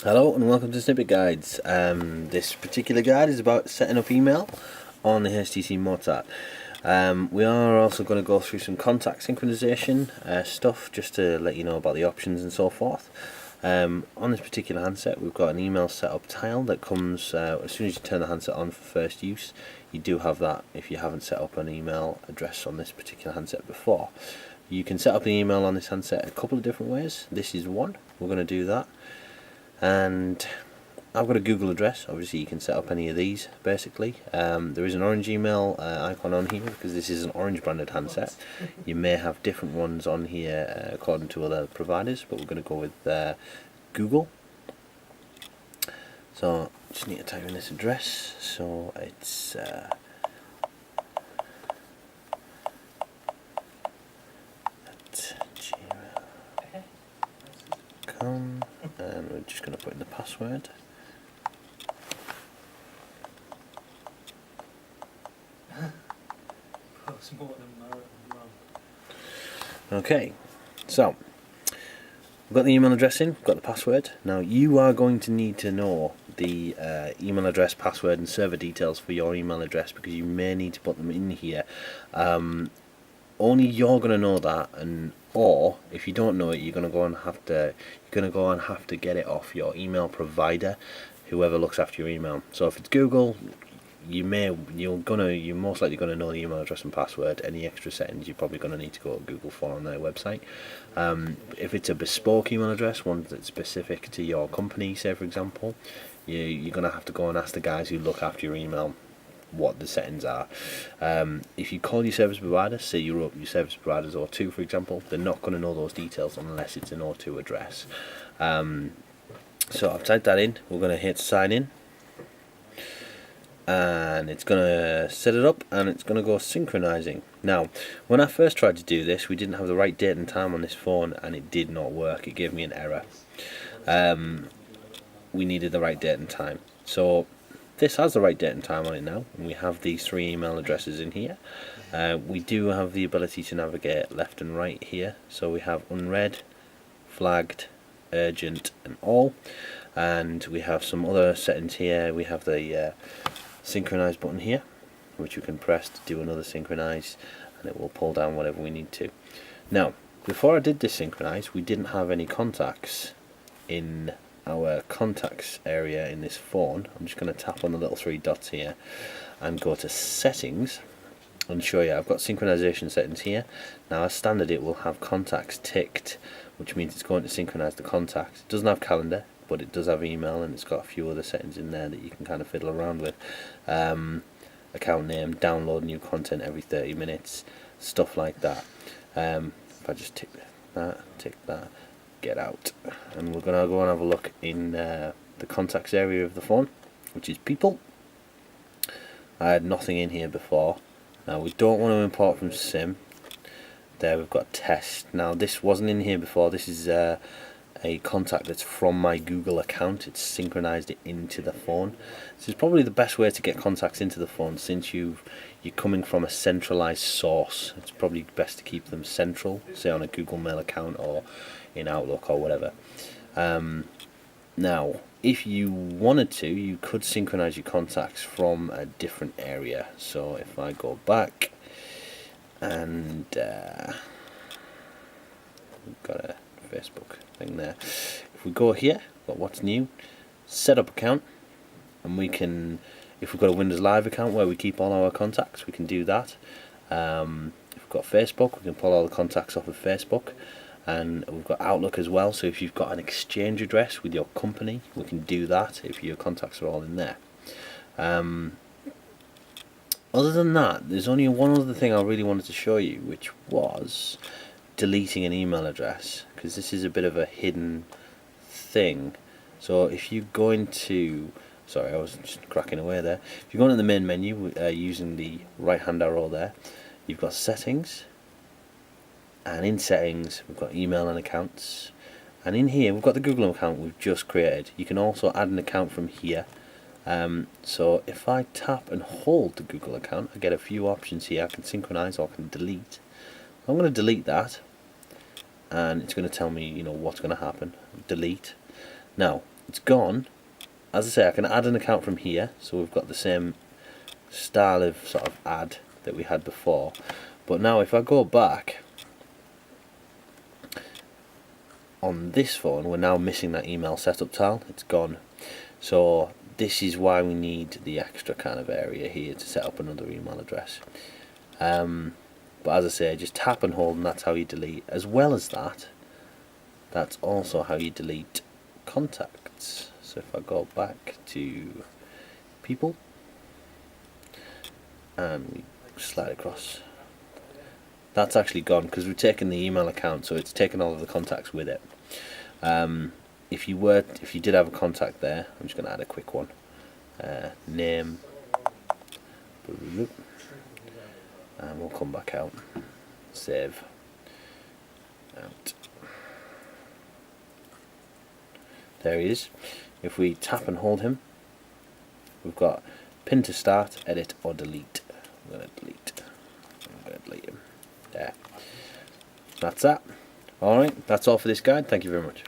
Hello and welcome to Snippet Guides. This particular guide is about setting up email on the HTC Mozart. We are also going to go through some contact synchronization stuff just to let you know about the options and so forth. On this particular handset we've got an email setup tile that comes as soon as you turn the handset on for first use. You do have that if you haven't set up an email address on this particular handset before. You can set up the email on this handset a couple of different ways. This is one. We're going to do that. And I've got a Google address. Obviously you can set up any of these basically. There is an orange email icon on here because this is an orange branded handset. You may have different ones on here according to other providers, but we're going to go with Google. So just need to type in this address. So it's gmail.com, and we're just going to put in the password. Okay, so we've got the email address in, we've got the password. Now you are going to need to know the email address, password and server details for your email address because you may need to put them in here. Only you're going to know that, and or if you don't know it, you're going to go and have to get it off your email provider, whoever looks after your email. So if it's Google, you're most likely going to know the email address and password. Any extra settings you're probably going to need to go to Google for on their website. If it's a bespoke email address, one that's specific to your company, say for example, you're going to have to go and ask the guys who look after your email what the settings are. If you call your service provider, say your service provider's O2 for example, they're not going to know those details unless it's an O2 address. So I've typed that in. We're going to hit sign in, and it's going to set it up and it's going to go synchronizing. Now when I first tried to do this, we didn't have the right date and time on this phone and it did not work. It gave me an error. We needed the right date and time, so this has the right date and time on it now, and we have these three email addresses in here. We do have the ability to navigate left and right here, so we have unread, flagged, urgent and all, and we have some other settings here. We have the synchronize button here, which you can press to do another synchronize, and it will pull down whatever we need to. Now before I did this synchronize, we didn't have any contacts in our contacts area in this phone. I'm just going to tap on the little three dots here and go to settings and show you I've got synchronization settings here. Now as standard it will have contacts ticked, which means it's going to synchronize the contacts. It doesn't have calendar, but it does have email, and it's got a few other settings in there that you can kind of fiddle around with. Account name, download new content every 30 minutes, stuff like that. If I just tick that, get out, and we're going to go and have a look in the contacts area of the phone, which is people. I had nothing in here before. Now we don't want to import from SIM. There we've got test. Now this wasn't in here before. This is a contact that's from my Google account. It's synchronized it into the phone. This is probably the best way to get contacts into the phone, since you're coming from a centralized source. It's probably best to keep them central, say on a Google Mail account or in Outlook or whatever. Now if you wanted to, you could synchronize your contacts from a different area. So if I go back and we've got a Facebook thing there. If we go here, got what's new, set up account, and we can, if we've got a Windows Live account where we keep all our contacts, we can do that. If we've got Facebook, we can pull all the contacts off of Facebook, and we've got Outlook as well. So if you've got an exchange address with your company, we can do that if your contacts are all in there. Other than that, there's only one other thing I really wanted to show you, which was deleting an email address, because this is a bit of a hidden thing. So if you go into, sorry, I was just cracking away there. If you go into the main menu using the right hand arrow there, you've got settings, and in settings we've got email and accounts, and in here we've got the Google account we've just created. You can also add an account from here. So if I tap and hold the Google account, I get a few options here. I can synchronize or I can delete. I'm going to delete that, and it's going to tell me, what's going to happen. Delete. Now it's gone. As I say, I can add an account from here, so we've got the same style of sort of ad that we had before. But now if I go back on this phone, we're now missing that email setup tile. It's gone. So this is why we need the extra kind of area here to set up another email address. But as I say, just tap and hold, and that's how you delete. As well as that, that's also how you delete contacts. So if I go back to people and we slide across, that's actually gone because we've taken the email account, so it's taken all of the contacts with it. If you did have a contact there, I'm just going to add a quick one. Name, and we'll come back out, save, out. There he is. If we tap and hold him, we've got pin to start, edit or delete. I'm going to delete him. There. That's that. Alright, that's all for this guide. Thank you very much.